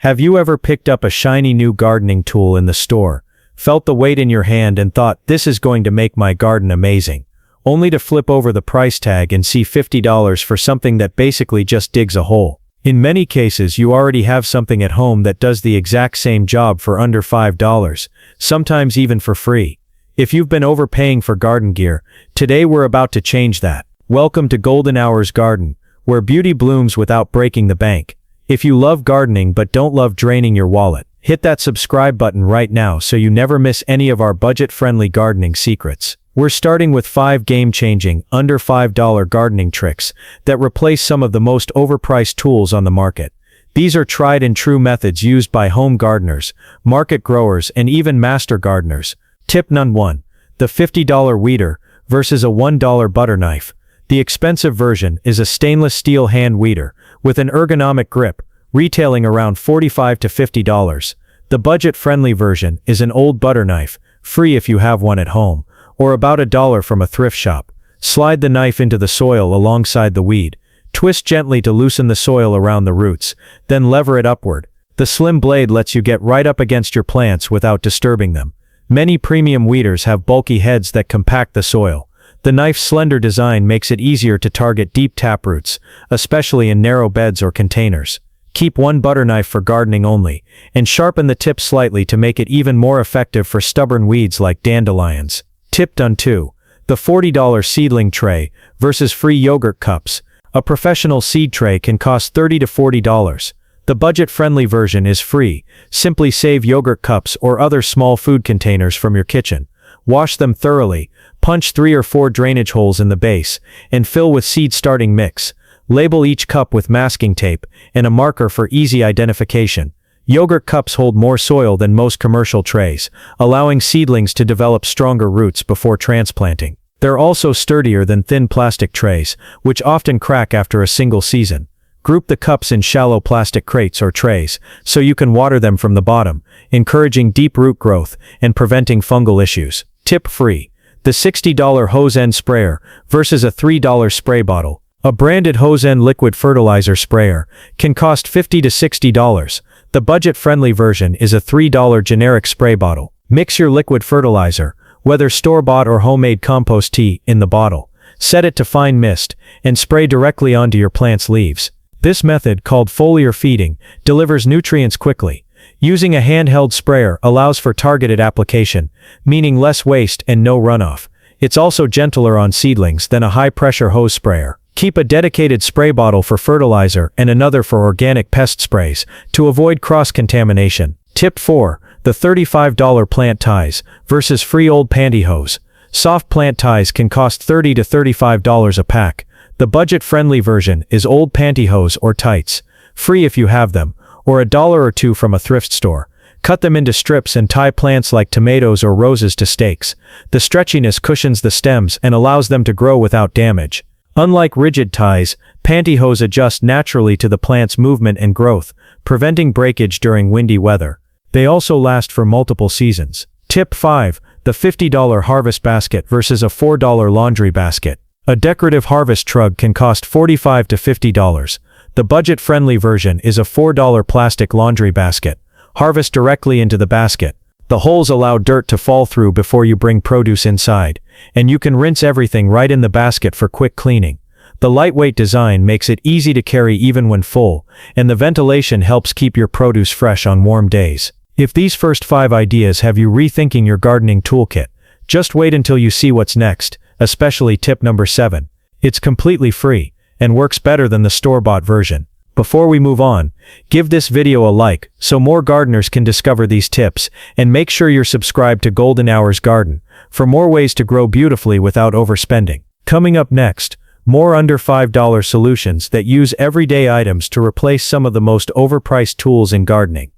Have you ever picked up a shiny new gardening tool in the store, felt the weight in your hand and thought, this is going to make my garden amazing, only to flip over the price tag and see $50 for something that basically just digs a hole? In many cases, you already have something at home that does the exact same job for under $5, sometimes even for free. If you've been overpaying for garden gear, today we're about to change that. Welcome to Golden Hours Garden, where beauty blooms without breaking the bank. If you love gardening but don't love draining your wallet, hit that subscribe button right now so you never miss any of our budget-friendly gardening secrets. We're starting with 5 game-changing, under $5 gardening tricks that replace some of the most overpriced tools on the market. These are tried and true methods used by home gardeners, market growers, and even master gardeners. Tip None 1. The $50 weeder versus a $1 butter knife. The expensive version is a stainless steel hand weeder with an ergonomic grip, retailing around $45 to $50. The budget-friendly version is an old butter knife, free if you have one at home, or about $1 from a thrift shop. Slide the knife into the soil alongside the weed. Twist gently to loosen the soil around the roots, then lever it upward. The slim blade lets you get right up against your plants without disturbing them. Many premium weeders have bulky heads that compact the soil. The knife's slender design makes it easier to target deep taproots, especially in narrow beds or containers. Keep one butter knife for gardening only, and sharpen the tip slightly to make it even more effective for stubborn weeds like dandelions. Tip None 2. The $40 seedling tray versus free yogurt cups. A professional seed tray can cost $30 to $40. The budget-friendly version is free. Simply save yogurt cups or other small food containers from your kitchen. Wash them thoroughly, punch 3 or 4 drainage holes in the base, and fill with seed starting mix. Label each cup with masking tape and a marker for easy identification. Yogurt cups hold more soil than most commercial trays, allowing seedlings to develop stronger roots before transplanting. They're also sturdier than thin plastic trays, which often crack after a single season. Group the cups in shallow plastic crates or trays, so you can water them from the bottom, encouraging deep root growth and preventing fungal issues. Tip free. The $60 hose end sprayer versus a $3 spray bottle. A branded hose end liquid fertilizer sprayer can cost $50 to $60. The budget-friendly version is a $3 generic spray bottle. Mix your liquid fertilizer, whether store-bought or homemade compost tea, in the bottle. Set it to fine mist, and spray directly onto your plant's leaves. This method, called foliar feeding, delivers nutrients quickly. Using a handheld sprayer allows for targeted application, meaning less waste and no runoff. It's also gentler on seedlings than a high-pressure hose sprayer. Keep a dedicated spray bottle for fertilizer and another for organic pest sprays to avoid cross-contamination. Tip 4. The $35 plant ties versus free old pantyhose. Soft plant ties can cost $30 to $35 a pack. The budget-friendly version is old pantyhose or tights, free if you have them, or $1 or $2 from a thrift store. Cut them into strips and tie plants like tomatoes or roses to stakes. The stretchiness cushions the stems and allows them to grow without damage. Unlike rigid ties, pantyhose adjust naturally to the plant's movement and growth, preventing breakage during windy weather. They also last for multiple seasons. Tip 5. The $50 harvest basket versus a $4 laundry basket. A decorative harvest trug can cost $45 to $50. The budget-friendly version is a $4 plastic laundry basket. Harvest directly into the basket. The holes allow dirt to fall through before you bring produce inside, and you can rinse everything right in the basket for quick cleaning. The lightweight design makes it easy to carry even when full, and the ventilation helps keep your produce fresh on warm days. If these first 5 ideas have you rethinking your gardening toolkit, just wait until you see what's next, especially tip number 7. It's completely free, and works better than the store-bought version. Before we move on, give this video a like so more gardeners can discover these tips, and make sure you're subscribed to Golden Hours Garden for more ways to grow beautifully without overspending. Coming up next, more under $5 solutions that use everyday items to replace some of the most overpriced tools in gardening.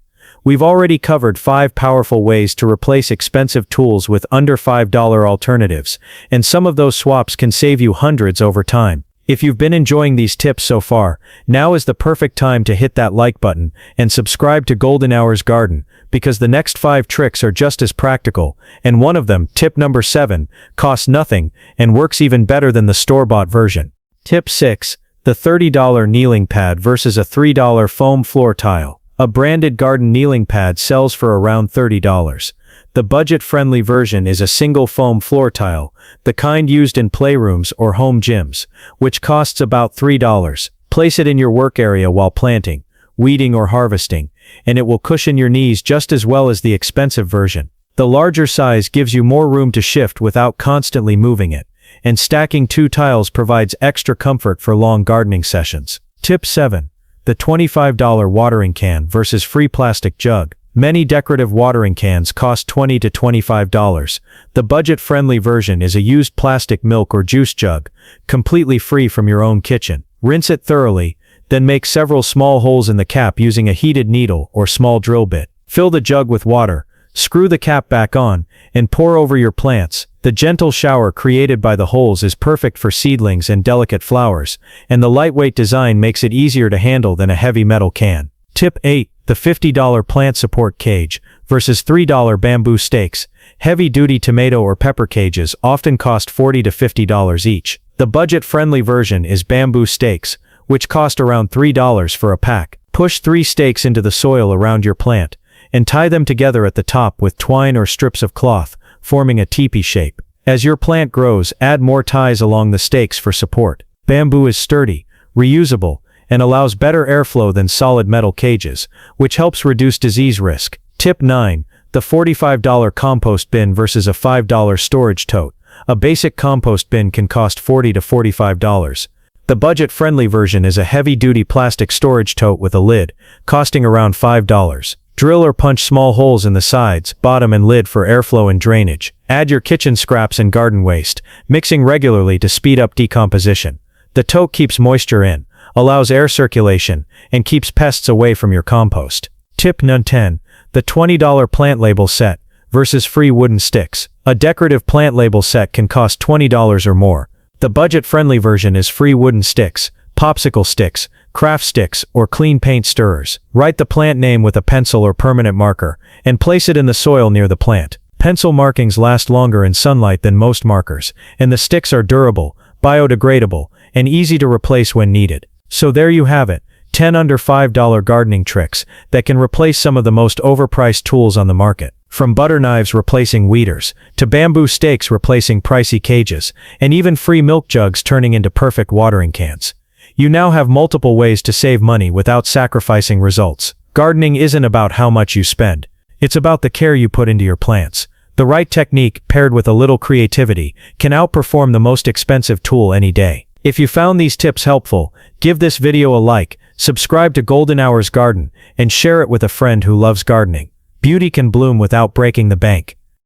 We've already covered 5 powerful ways to replace expensive tools with under $5 alternatives, and some of those swaps can save you hundreds over time. If you've been enjoying these tips so far, now is the perfect time to hit that like button and subscribe to Golden Hours Garden, because the next 5 tricks are just as practical, and one of them, tip number 7, costs nothing and works even better than the store-bought version. Tip 6. The $30 kneeling pad versus a $3 foam floor tile. A branded garden kneeling pad sells for around $30. The budget-friendly version is a single foam floor tile, the kind used in playrooms or home gyms, which costs about $3. Place it in your work area while planting, weeding or harvesting, and it will cushion your knees just as well as the expensive version. The larger size gives you more room to shift without constantly moving it, and stacking 2 tiles provides extra comfort for long gardening sessions. Tip 7. The $25 watering can versus free plastic jug. Many decorative watering cans cost $20 to $25. The budget-friendly version is a used plastic milk or juice jug, completely free from your own kitchen. Rinse it thoroughly, then make several small holes in the cap using a heated needle or small drill bit. Fill the jug with water, screw the cap back on, and pour over your plants. The gentle shower created by the holes is perfect for seedlings and delicate flowers, and the lightweight design makes it easier to handle than a heavy metal can. Tip 8. The $50 plant support cage versus $3 bamboo stakes. Heavy-duty tomato or pepper cages often cost $40 to $50 each. The budget-friendly version is bamboo stakes, which cost around $3 for a pack. Push 3 stakes into the soil around your plant, and tie them together at the top with twine or strips of cloth, forming a teepee shape. As your plant grows, add more ties along the stakes for support. Bamboo is sturdy, reusable, and allows better airflow than solid metal cages, which helps reduce disease risk. Tip 9. The $45 compost bin versus a $5 storage tote. A basic compost bin can cost $40 to $45. The budget-friendly version is a heavy-duty plastic storage tote with a lid, costing around $5. Drill or punch small holes in the sides, bottom and lid for airflow and drainage. Add your kitchen scraps and garden waste, mixing regularly to speed up decomposition. The tote keeps moisture in, allows air circulation, and keeps pests away from your compost. Tip 10. The $20 plant label set versus free wooden sticks. A decorative plant label set can cost $20 or more. The budget-friendly version is free wooden sticks, popsicle sticks, craft sticks, or clean paint stirrers. Write the plant name with a pencil or permanent marker, and place it in the soil near the plant. Pencil markings last longer in sunlight than most markers, and the sticks are durable, biodegradable, and easy to replace when needed. So there you have it, 10 under $5 gardening tricks that can replace some of the most overpriced tools on the market. From butter knives replacing weeders, to bamboo stakes replacing pricey cages, and even free milk jugs turning into perfect watering cans. You now have multiple ways to save money without sacrificing results. Gardening isn't about how much you spend. It's about the care you put into your plants. The right technique, paired with a little creativity, can outperform the most expensive tool any day. If you found these tips helpful, give this video a like, subscribe to Golden Hours Garden, and share it with a friend who loves gardening. Beauty can bloom without breaking the bank.